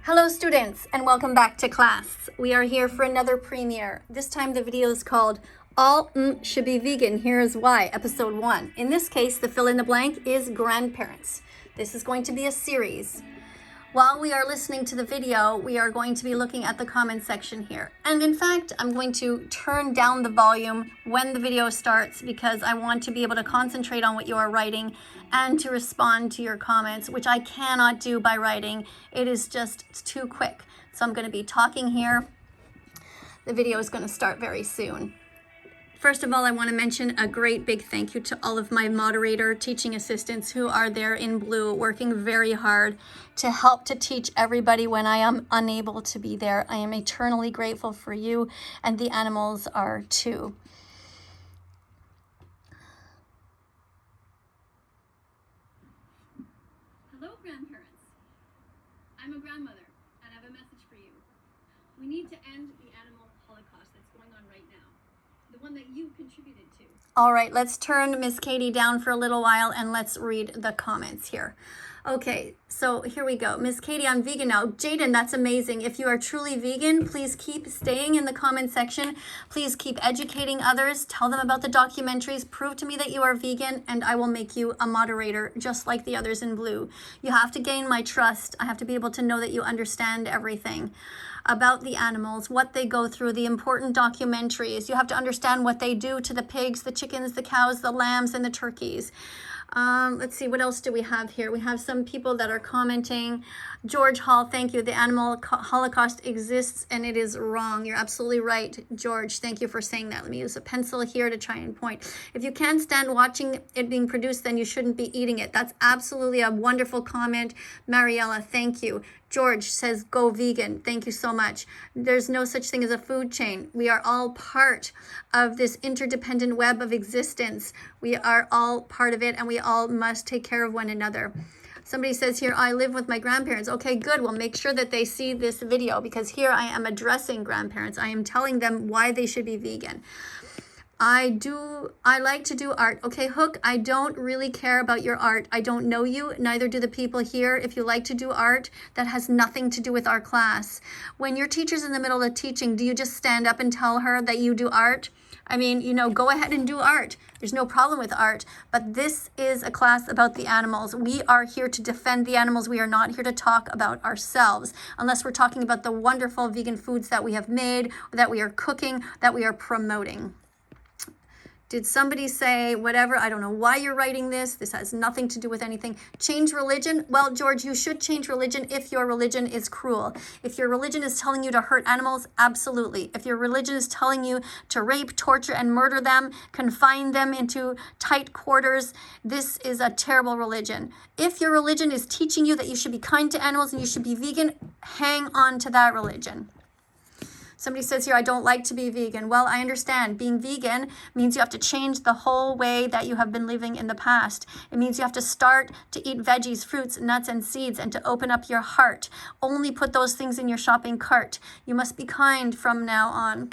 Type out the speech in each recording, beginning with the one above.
Hello students, and welcome back to class. We are here for another premiere. This time the video is called All Should Be Vegan, Here is Why, episode 1. In this case, the fill in the blank is grandparents. This is going to be a series. While we are listening to the video, we are going to be looking at the comment section here. And in fact, I'm going to turn down the volume when the video starts because I want to be able to concentrate on what you are writing and to respond to your comments, which I cannot do by writing. It is just too quick. So I'm going to be talking here. The video is going to start very soon. First of all, I want to mention a great big thank you to all of my moderator teaching assistants who are there in blue, working very hard to help to teach everybody when I am unable to be there. I am eternally grateful for you, and the animals are too. Hello, grandparents. I'm a grandmother, and I have a message for you. We need to end the animal holocaust that's going on right now. The one that you contributed to. All right, let's turn Miss Katie down for a little while and let's read the comments here. Okay, so here we go. Miss Katie, I'm vegan now. Jaden, that's amazing. If you are truly vegan, please keep staying in the comment section. Please keep educating others. Tell them about the documentaries. Prove to me that you are vegan and I will make you a moderator just like the others in blue. You have to gain my trust. I have to be able to know that you understand everything about the animals, what they go through, the important documentaries. You have to understand what they do to the pigs, the chickens, the cows, the lambs, and the turkeys. Let's see, what else do we have here? We have some people that are commenting. George Hall, thank you. The animal holocaust exists and it is wrong. You're absolutely right, George. Thank you for saying that. Let me use a pencil here to try and point. If you can't stand watching it being produced, then you shouldn't be eating it. That's absolutely a wonderful comment. Mariella, thank you. George says, go vegan. Thank you so much. There's no such thing as a food chain. We are all part of this interdependent web of existence. We are all part of it and we all must take care of one another. Somebody says here, I live with my grandparents. Okay, good. Well, make sure that they see this video because here I am addressing grandparents. I am telling them why they should be vegan. I like to do art. Okay, Hook, I don't really care about your art. I don't know you, neither do the people here. If you like to do art, that has nothing to do with our class. When your teacher's in the middle of teaching, do you just stand up and tell her that you do art? I mean, go ahead and do art. There's no problem with art, but this is a class about the animals. We are here to defend the animals. We are not here to talk about ourselves, unless we're talking about the wonderful vegan foods that we have made, that we are cooking, that we are promoting. Did somebody say whatever? I don't know why you're writing this. This has nothing to do with anything. Change religion? Well, George, you should change religion if your religion is cruel. If your religion is telling you to hurt animals, absolutely. If your religion is telling you to rape, torture, and murder them, confine them into tight quarters, this is a terrible religion. If your religion is teaching you that you should be kind to animals and you should be vegan, hang on to that religion. Somebody says here, I don't like to be vegan. Well, I understand. Being vegan means you have to change the whole way that you have been living in the past. It means you have to start to eat veggies, fruits, nuts, and seeds, and to open up your heart. Only put those things in your shopping cart. You must be kind from now on.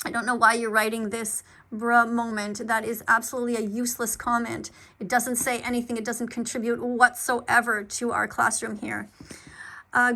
I don't know why you're writing this moment. That is absolutely a useless comment. It doesn't say anything. It doesn't contribute whatsoever to our classroom here.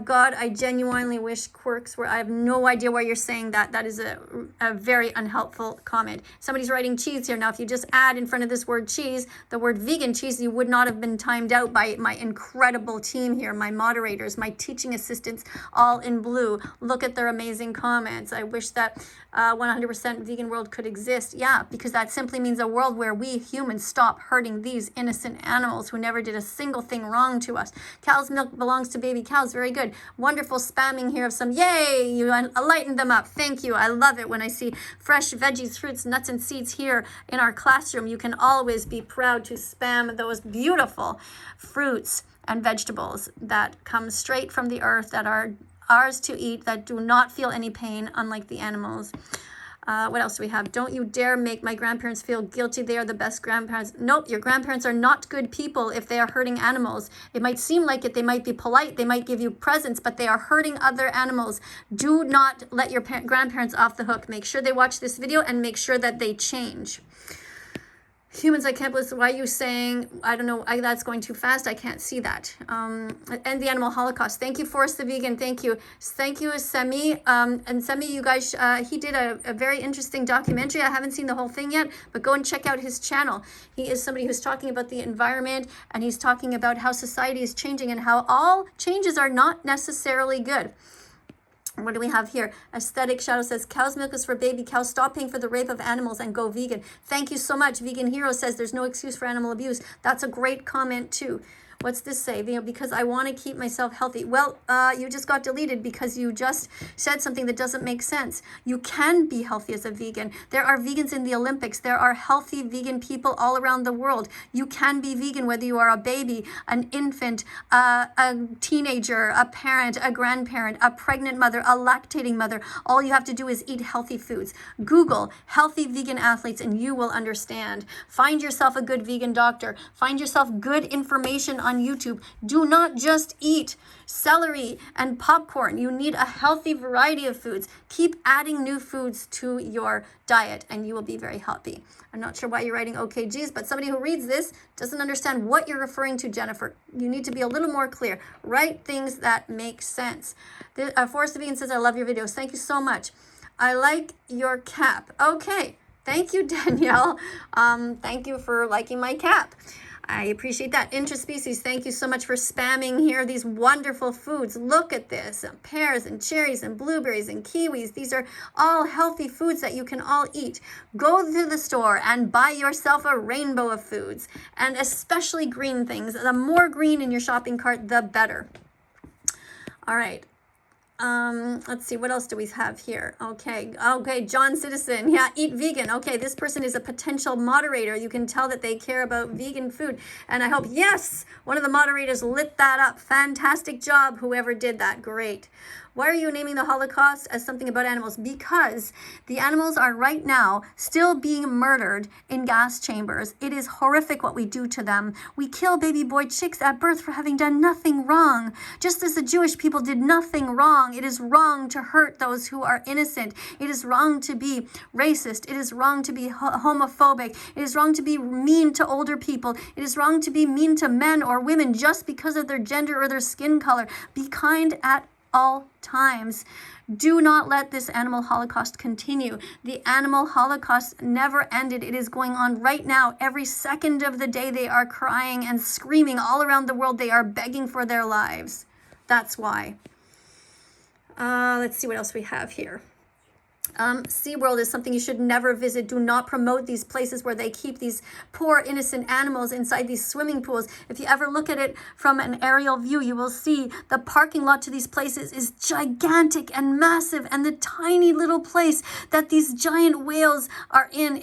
God, I genuinely wish quirks were, I have no idea why you're saying that. That is a very unhelpful comment. Somebody's writing cheese here. Now, if you just add in front of this word cheese, the word vegan cheese, you would not have been timed out by my incredible team here, my moderators, my teaching assistants, all in blue. Look at their amazing comments. I wish that 100% vegan world could exist. Yeah, because that simply means a world where we humans stop hurting these innocent animals who never did a single thing wrong to us. Cow's milk belongs to baby cows. Very good. Wonderful spamming here of some, yay, you lightened them up. Thank you. I love it when I see fresh veggies, fruits, nuts, and seeds here in our classroom. You can always be proud to spam those beautiful fruits and vegetables that come straight from the earth, that are ours to eat, that do not feel any pain, unlike the animals. What else do we have? Don't you dare make my grandparents feel guilty. They are the best grandparents. Nope, your grandparents are not good people if they are hurting animals. It might seem like it. They might be polite. They might give you presents, but they are hurting other animals. Do not let your grandparents off the hook. Make sure they watch this video and make sure that they change. Humans, I can't believe why you saying, I don't know, that's going too fast. I can't see that. End the animal holocaust. Thank you, Forrest the Vegan. Thank you. Thank you, Semi. And Semi, you guys, he did a very interesting documentary. I haven't seen the whole thing yet, but go and check out his channel. He is somebody who's talking about the environment, and he's talking about how society is changing and how all changes are not necessarily good. What do we have here? Aesthetic Shadow says, cow's milk is for baby cows. Stop paying for the rape of animals and go vegan. Thank you so much. Vegan Hero says, there's no excuse for animal abuse. That's a great comment too. What's this say? You know, because I want to keep myself healthy. Well, you just got deleted because you just said something that doesn't make sense. You can be healthy as a vegan. There are vegans in the Olympics. There are healthy vegan people all around the world. You can be vegan whether you are a baby, an infant, a teenager, a parent, a grandparent, a pregnant mother, a lactating mother. All you have to do is eat healthy foods. Google healthy vegan athletes and you will understand. Find yourself a good vegan doctor. Find yourself good information on YouTube. Do not just eat celery and popcorn. You need a healthy variety of foods. Keep adding new foods to your diet and you will be very happy. I'm not sure why you're writing okay, geez, but somebody who reads this doesn't understand what you're referring to, Jennifer. You need to be a little more clear. Write things that make sense. Forrest the Vegan says, I love your videos. Thank you so much. I like your cap. Okay. Thank you, Danielle. Thank you for liking my cap. I appreciate that. Interspecies, thank you so much for spamming here these wonderful foods. Look at this. Pears and cherries and blueberries and kiwis. These are all healthy foods that you can all eat. Go to the store and buy yourself a rainbow of foods, and especially green things. The more green in your shopping cart, the better. All right. Let's see, what else do we have here? Okay, John Citizen, yeah, eat vegan. Okay, this person is a potential moderator. You can tell that they care about vegan food, and I hope, yes, one of the moderators lit that up. Fantastic job, whoever did that, great. Why are you naming the Holocaust as something about animals? Because the animals are right now still being murdered in gas chambers. It is horrific what we do to them. We kill baby boy chicks at birth for having done nothing wrong. Just as the Jewish people did nothing wrong, it is wrong to hurt those who are innocent. It is wrong to be racist. It is wrong to be homophobic. It is wrong to be mean to older people. It is wrong to be mean to men or women just because of their gender or their skin color. Be kind at all times. Do not let this animal holocaust continue. The animal holocaust never ended. It is going on right now. Every second of the day they are crying and screaming all around the world. They are begging for their lives. That's why. Let's see what else we have here. SeaWorld is something you should never visit. Do not promote these places where they keep these poor innocent animals inside these swimming pools. If you ever look at it from an aerial view, you will see the parking lot to these places is gigantic and massive, and the tiny little place that these giant whales are in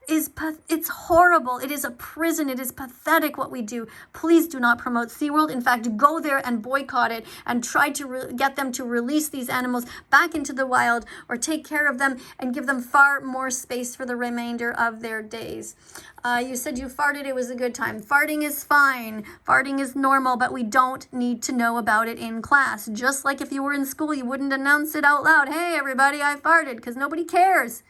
it's horrible. It is a prison. It is pathetic what we do. Please do not promote SeaWorld. In fact, go there and boycott it and try to get them to release these animals back into the wild or take care of them and give them far more space for the remainder of their days. You said you farted. It was a good time. Farting is fine. Farting is normal, but we don't need to know about it in class. Just like if you were in school, you wouldn't announce it out loud. Hey, everybody, I farted, because nobody cares.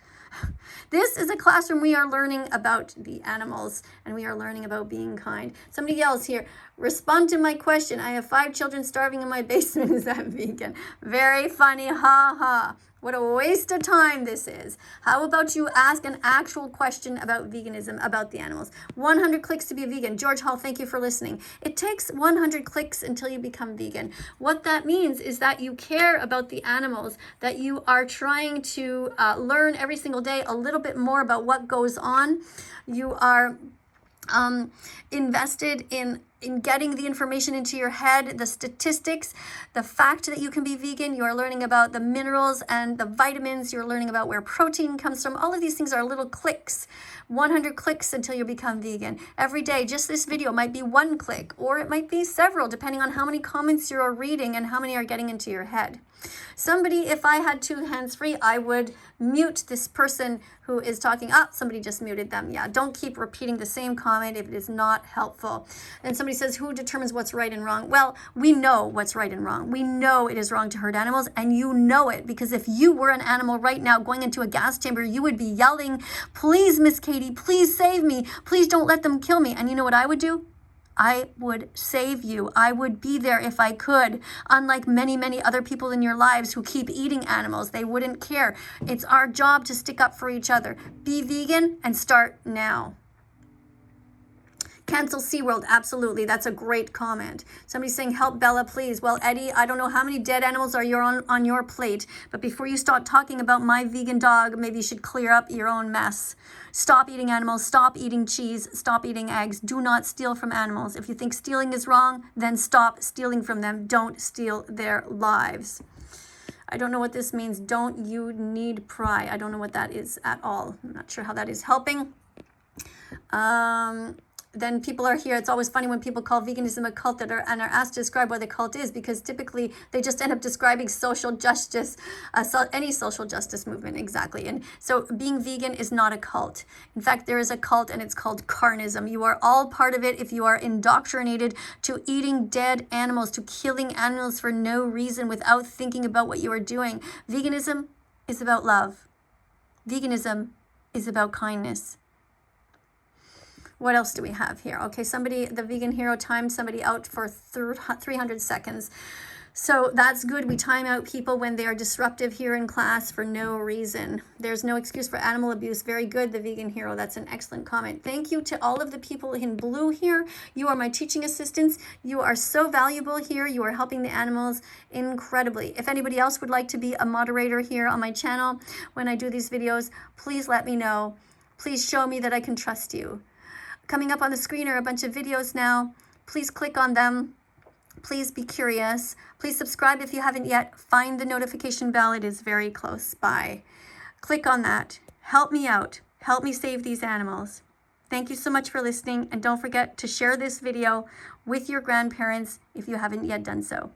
This is a classroom. We are learning about the animals and we are learning about being kind. Somebody yells here, respond to my question. I have 5 children starving in my basement. Is that vegan? Very funny. Ha ha. What a waste of time this is. How about you ask an actual question about veganism, about the animals? 100 clicks to be a vegan. George Hall, thank you for listening. It takes 100 clicks until you become vegan. What that means is that you care about the animals, that you are trying to learn every single day a little bit more about what goes on. You are invested in getting the information into your head, the statistics, the fact that you can be vegan. You are learning about the minerals and the vitamins. You're learning about where protein comes from. All of these things are little clicks. 100 clicks until you become vegan. Every day, just this video might be 1 click, or it might be several, depending on how many comments you're reading and how many are getting into your head. Somebody, if I had 2 hands free, I would mute this person who is talking. Somebody just muted them. Yeah, don't keep repeating the same comment if it is not helpful. And somebody Somebody says, who determines what's right and wrong? Well, we know what's right and wrong. We know it is wrong to hurt animals, and you know it, because if you were an animal right now going into a gas chamber, you would be yelling, please, Miss Kadie, please save me. Please don't let them kill me. And you know what I would do? I would save you. I would be there if I could. Unlike many, many other people in your lives who keep eating animals, they wouldn't care. It's our job to stick up for each other. Be vegan and start now. Cancel SeaWorld, absolutely. That's a great comment. Somebody's saying, help Bella, please. Well, Eddie, I don't know how many dead animals are on your plate, but before you start talking about my vegan dog, maybe you should clear up your own mess. Stop eating animals, stop eating cheese, stop eating eggs. Do not steal from animals. If you think stealing is wrong, then stop stealing from them. Don't steal their lives. I don't know what this means. Don't you need pry? I don't know what that is at all. I'm not sure how that is helping. Then people are here. It's always funny when people call veganism a cult and are asked to describe what the cult is, because typically they just end up describing social justice, any social justice movement, exactly. And so being vegan is not a cult. In fact, there is a cult, and it's called carnism. You are all part of it if you are indoctrinated to eating dead animals, to killing animals for no reason without thinking about what you are doing. Veganism is about love. Veganism is about kindness. What else do we have here? Okay, somebody, the vegan hero timed somebody out for 300 seconds. So that's good. We time out people when they are disruptive here in class for no reason. There's no excuse for animal abuse. Very good, the vegan hero. That's an excellent comment. Thank you to all of the people in blue here. You are my teaching assistants. You are so valuable here. You are helping the animals incredibly. If anybody else would like to be a moderator here on my channel when I do these videos, please let me know. Please show me that I can trust you. Coming up on the screen are a bunch of videos now. Please click on them. Please be curious. Please subscribe if you haven't yet. Find the notification bell. It is very close by. Click on that. Help me out. Help me save these animals. Thank you so much for listening. And don't forget to share this video with your grandparents if you haven't yet done so.